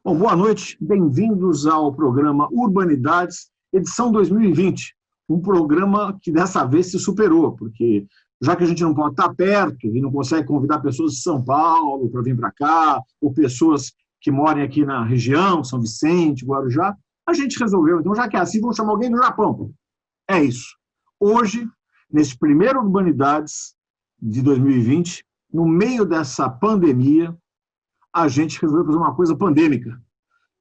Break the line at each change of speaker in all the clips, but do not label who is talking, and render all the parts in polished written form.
Bom, boa noite, bem-vindos ao programa Urbanidades, edição 2020. Um programa que dessa vez se superou, porque já que a gente não pode estar perto e não consegue convidar pessoas de São Paulo para vir para cá, ou pessoas que moram aqui na região, São Vicente, Guarujá, a gente resolveu, então já que é assim, vamos chamar alguém do Japão. É isso. Hoje, nesse primeiro Urbanidades de 2020, no meio dessa pandemia, a gente resolveu fazer uma coisa pandêmica,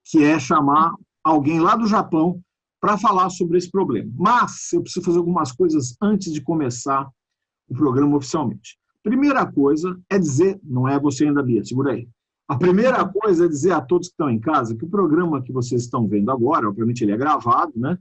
que é chamar alguém lá do Japão para falar sobre esse problema. Mas eu preciso fazer algumas coisas antes de começar o programa oficialmente. Primeira coisa é dizer, não é você ainda, Bia, segura aí. A primeira coisa é dizer a todos que estão em casa que o programa que vocês estão vendo agora, obviamente ele é gravado, né?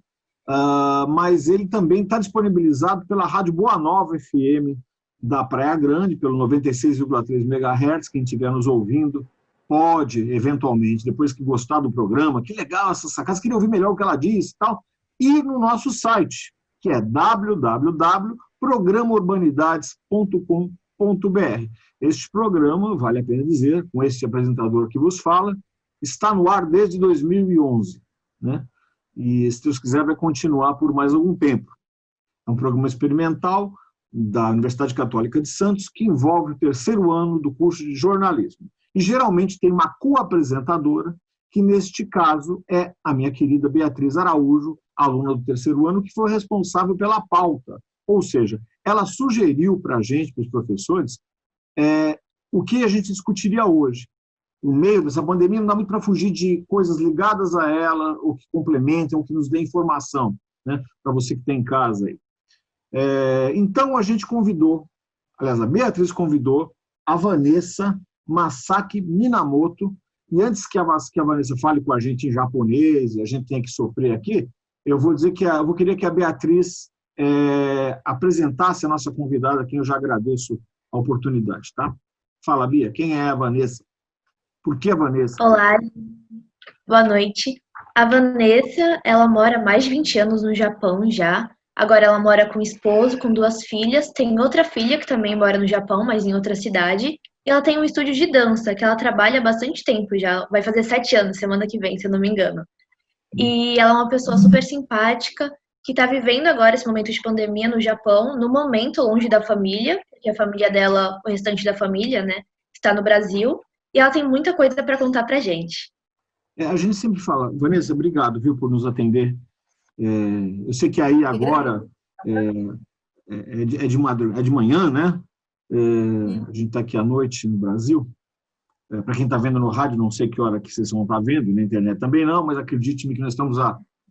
Mas ele também está disponibilizado pela Rádio Boa Nova FM da Praia Grande, pelo 96,3 MHz, quem estiver nos ouvindo pode, eventualmente, depois que gostar do programa, que legal essa sacada, queria ouvir melhor o que ela disse e tal, e no nosso site, que é www.programaurbanidades.com.br. Este programa, vale a pena dizer, com este apresentador que vos fala, está no ar desde 2011, né? E, se Deus quiser, vai continuar por mais algum tempo. É um programa experimental da Universidade Católica de Santos, que envolve o terceiro ano do curso de jornalismo. E geralmente tem uma co-apresentadora, que neste caso é a minha querida Beatriz Araújo, aluna do terceiro ano, que foi responsável pela pauta. Ou seja, ela sugeriu para a gente, para os professores, o que a gente discutiria hoje. No meio dessa pandemia, não dá muito para fugir de coisas ligadas a ela, ou que complementem, ou que nos dê informação, né, para você que está em casa aí. Então, a gente convidou, aliás, a Beatriz convidou a Vanessa Masaki Minamoto, e antes que a Vanessa fale com a gente em japonês, e a gente tenha que sofrer aqui, eu vou dizer que eu vou querer que a Beatriz apresentasse a nossa convidada, a quem eu já agradeço a oportunidade, tá? Fala, Bia, quem é a Vanessa? Por que a Vanessa?
Olá, boa noite. A Vanessa, ela mora há mais de 20 anos no Japão já. Agora ela mora com o esposo, com 2 filhas. Tem outra filha que também mora no Japão, mas em outra cidade. E ela tem um estúdio de dança, que ela trabalha há bastante tempo já. Vai fazer 7 anos, semana que vem, se eu não me engano. E ela é uma pessoa super simpática, que está vivendo agora esse momento de pandemia no Japão, no momento longe da família, porque a família dela, o restante da família, né, está no Brasil. E ela tem muita coisa para contar pra gente.
A gente sempre fala, Vanessa, obrigado, viu, por nos atender. Eu sei que aí agora é de manhã, né? A gente está aqui à noite no Brasil. Para quem está vendo no rádio, não sei que hora que vocês vão estar vendo, na internet também não, mas acredite-me que nós estamos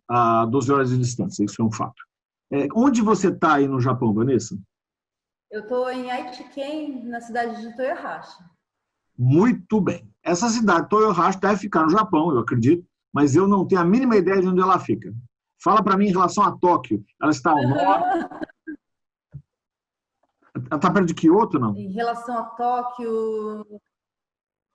a 12 horas de distância, isso é um fato. Onde você está aí no Japão, Vanessa?
Eu estou em Aichiken, na cidade de Toyohashi.
Muito bem. Essa cidade, Toyohashi, deve ficar no Japão, eu acredito, mas eu não tenho a mínima ideia de onde ela fica. Fala para mim em relação a Tóquio. Ela está ao norte? Ela está perto de Kyoto, não?
Em relação a Tóquio...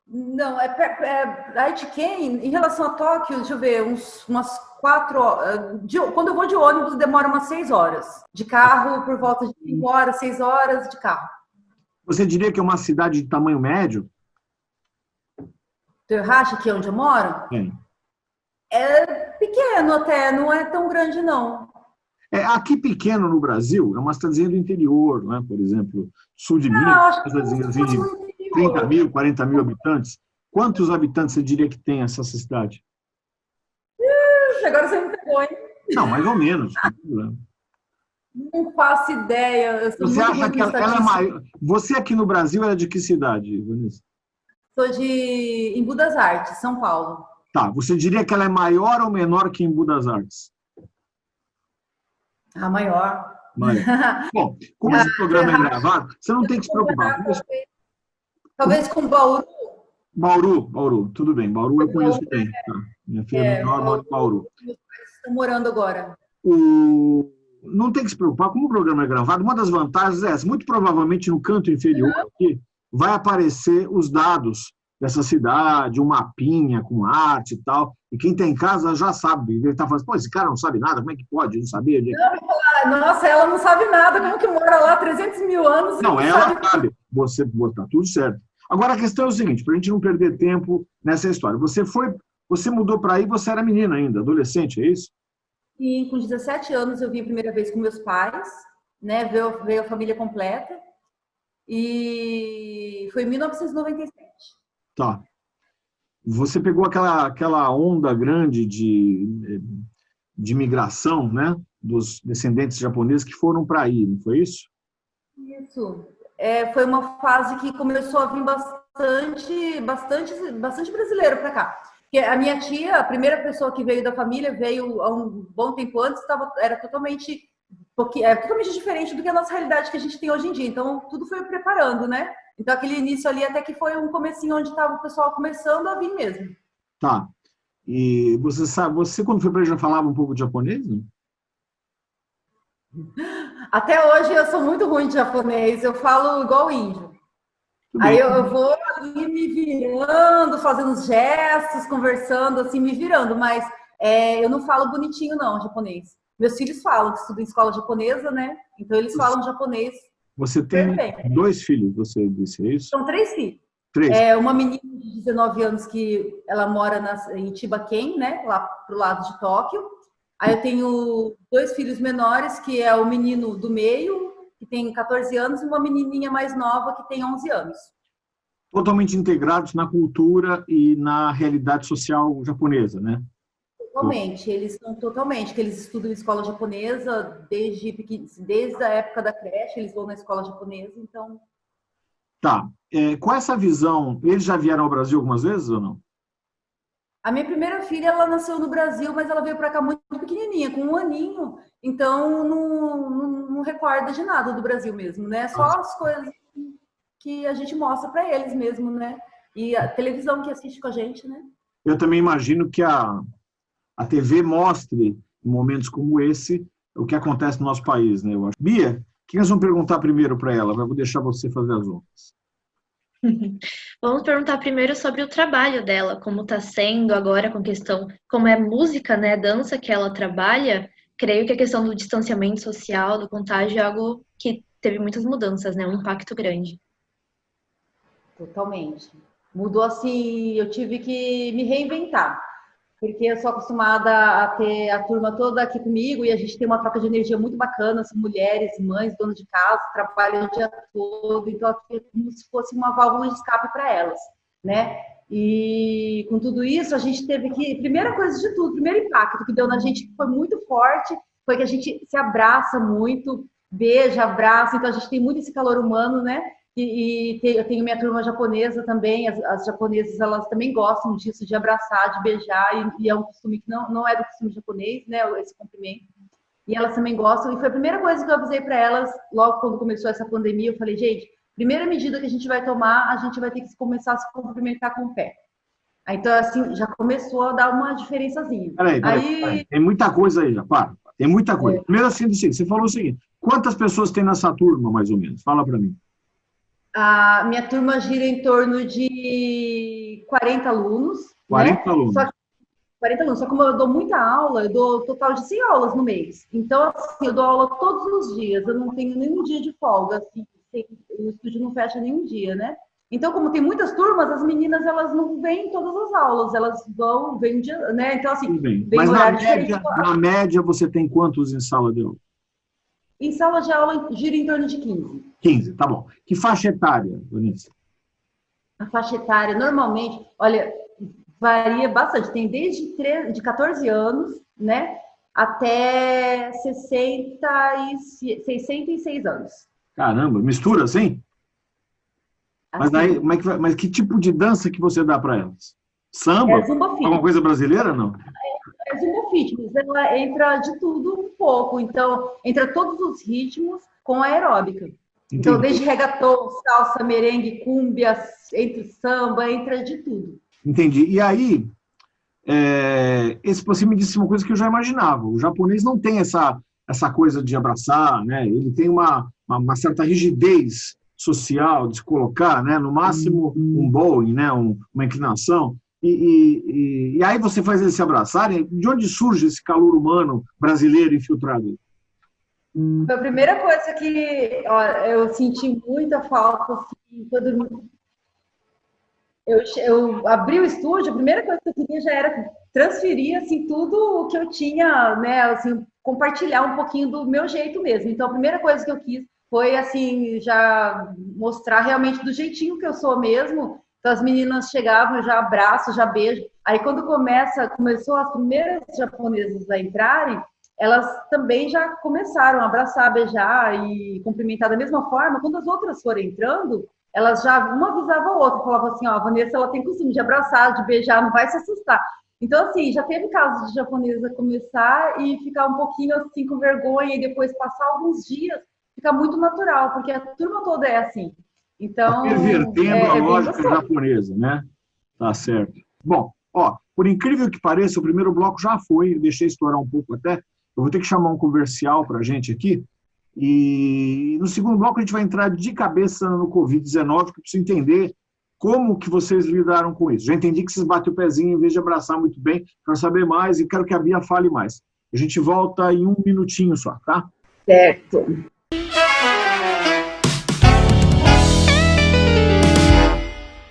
Não, Aichiken, em relação a Tóquio, deixa eu ver, umas 4 horas. Quando eu vou de ônibus, demora umas 6 horas. De carro, por volta de 5 horas, 6 horas de carro.
Você diria que é uma cidade de tamanho médio?
Toyohashi, que é onde eu moro? É pequeno até, não é tão grande, não.
Aqui pequeno no Brasil, é uma cidadezinha do interior, né? Por exemplo, sul de Minas, cidadezinha de 30 mil, 40 mil habitantes. Quantos habitantes você diria que tem essa cidade?
Agora você me pegou, hein?
Não, mais ou menos.
Não faço ideia.
Você acha que ela é maior? Você aqui no Brasil é de que cidade, Vanessa?
Sou de Embu das Artes, São Paulo.
Tá, você diria que ela é maior ou menor que Embu das Artes?
Maior.
Bom, como esse programa é gravado, você não tem que se preocupar.
Talvez com Bauru.
Bauru, tudo bem. Bauru eu conheço bem. Tá. Minha filha é menor, mora em Bauru.
Meus pais estão morando agora.
Não tem que se preocupar, como o programa é gravado, uma das vantagens é essa. Muito provavelmente no canto inferior aqui vai aparecer os dados dessa cidade, um mapinha com arte e tal. E quem tem em casa já sabe. Ele está falando, pô, esse cara não sabe nada, como é que pode? Não sabia.
Nossa, ela não sabe nada, como que mora lá 300 mil anos?
Não, ela sabe. Você está tudo certo. Agora a questão é o seguinte, para a gente não perder tempo nessa história. Você Você mudou para aí, você era menina ainda, adolescente, é isso?
E com 17 anos eu vim a primeira vez com meus pais, né? Veio a família completa. E foi em 1997.
Tá. Você pegou aquela onda grande de migração, né? Dos descendentes japoneses que foram para aí, não foi isso?
Isso. Foi uma fase que começou a vir bastante brasileiro para cá. Porque a minha tia, a primeira pessoa que veio da família, veio há um bom tempo antes, era totalmente diferente do que a nossa realidade que a gente tem hoje em dia. Então, tudo foi preparando, né? Então, aquele início ali até que foi um comecinho onde estava o pessoal começando a vir mesmo.
Tá. E você quando foi para aí já falava um pouco de japonês, não?
Até hoje eu sou muito ruim de japonês, eu falo igual índio.
Tudo
Aí
bem.
eu vou ali me virando, fazendo os gestos, conversando, assim, me virando, mas eu não falo bonitinho, não, japonês. Meus filhos falam que estudam em escola japonesa, né? Então eles falam japonês
Você tem
perfeito.
2 filhos, você disse, é isso?
São 3 filhos.
3.
Uma menina de 19 anos que ela mora em Chiba-ken, né? Lá pro lado de Tóquio. Aí eu tenho 2 filhos menores, que é o menino do meio, que tem 14 anos, e uma menininha mais nova, que tem 11 anos.
Totalmente integrados na cultura e na realidade social japonesa, né?
Totalmente, eles são totalmente, que eles estudam em escola japonesa desde a época da creche, eles vão na escola japonesa, então...
Tá. Com essa visão, eles já vieram ao Brasil algumas vezes ou não?
A minha primeira filha, ela nasceu no Brasil, mas ela veio para cá muito pequenininha, com 1 aninho, então não recorda de nada do Brasil mesmo, né? Só as coisas que a gente mostra para eles mesmo, né? E a televisão que assiste com a gente, né? Eu
também imagino que a TV mostre, em momentos como esse, o que acontece no nosso país, né? Eu acho. Bia, o que nós vamos perguntar primeiro para ela? Eu vou deixar você fazer as honras.
Vamos perguntar primeiro sobre o trabalho dela, como está sendo agora com a questão, como é música, né, dança que ela trabalha. Creio que a questão do distanciamento social, do contágio, é algo que teve muitas mudanças, né, um impacto grande.
Totalmente. Mudou assim, eu tive que me reinventar, porque eu sou acostumada a ter a turma toda aqui comigo e a gente tem uma troca de energia muito bacana, são mulheres, mães, donas de casa, trabalham o dia todo, então é como se fosse uma válvula de escape para elas, né? E com tudo isso, a gente teve que, primeira coisa de tudo, primeiro impacto que deu na gente que foi muito forte, foi que a gente se abraça muito, beija, abraça, então a gente tem muito esse calor humano, né? Eu tenho minha turma japonesa também, as japonesas, elas também gostam disso, de abraçar, de beijar, e é um costume que não é do costume japonês, né, esse cumprimento. E elas também gostam, e foi a primeira coisa que eu avisei para elas, logo quando começou essa pandemia, eu falei, gente, primeira medida que a gente vai tomar, a gente vai ter que começar a se cumprimentar com o pé. Aí, então, assim, já começou a dar uma diferençazinha.
Peraí. Tem muita coisa aí, já, para. Tem muita coisa. Primeiro, assim, você falou o seguinte, quantas pessoas tem nessa turma, mais ou menos? Fala para mim.
A minha turma gira em torno de 40 alunos.
40
né?
alunos.
40 alunos. Só que como eu dou muita aula, eu dou total de 100 aulas no mês. Então, assim, eu dou aula todos os dias. Eu não tenho nenhum dia de folga. Assim, o estúdio não fecha nenhum dia, né? Então, como tem muitas turmas, as meninas, elas não vêm todas as aulas. Elas vêm um dia, né? Então, assim,
vem na média, você tem quantos em sala de aula?
Em sala de aula, gira em torno de 15.
15, tá bom. Que faixa etária, Vanessa?
A faixa etária, normalmente, olha, varia bastante. Tem desde de 14 anos, né, até 66 anos.
Caramba, mistura assim?
Assim.
Mas que tipo de dança que você dá para elas? Samba?
Zumba fitness.
Alguma coisa brasileira, não?
É Zumba fitness. Ela entra de tudo um pouco. Então, entra todos os ritmos com a aeróbica. Entendi. Então, desde reggaeton, salsa, merengue, cúmbia, entre samba, entra de tudo.
Entendi. E aí, você me disse uma coisa que eu já imaginava. O japonês não tem essa coisa de abraçar, né? Ele tem uma certa rigidez social de se colocar, né? No máximo um bowing, né? Uma inclinação. E aí você faz eles se abraçarem. De onde surge esse calor humano brasileiro infiltrado?
Foi a primeira coisa que eu senti muita falta assim, quando eu abri o estúdio, a primeira coisa que eu queria já era transferir, assim, tudo o que eu tinha, né, assim, compartilhar um pouquinho do meu jeito mesmo. Então, a primeira coisa que eu quis foi, assim, já mostrar realmente do jeitinho que eu sou mesmo. Então, as meninas chegavam, eu já abraço, já beijo. Aí, quando começou as primeiras japonesas a entrarem, elas também já começaram a abraçar, beijar e cumprimentar da mesma forma. Quando as outras foram entrando, elas já, uma avisava a outra, falava assim, ó, a Vanessa, ela tem costume de abraçar, de beijar, não vai se assustar. Então, assim, já teve casos de japonesa começar e ficar um pouquinho assim com vergonha e depois passar alguns dias, fica muito natural, porque a turma toda é assim. Então,
Pervertendo a
bem
lógica
gostoso.
japonesa, né? Tá certo. Bom, ó, por incrível que pareça, o primeiro bloco já foi, eu deixei estourar um pouco até, eu vou ter que chamar um comercial para a gente aqui, e no segundo bloco a gente vai entrar de cabeça no Covid-19, que eu preciso entender como que vocês lidaram com isso. Já entendi que vocês batem o pezinho em vez de abraçar muito bem, quero saber mais e quero que a Bia fale mais. A gente volta em um minutinho só, tá?
Certo.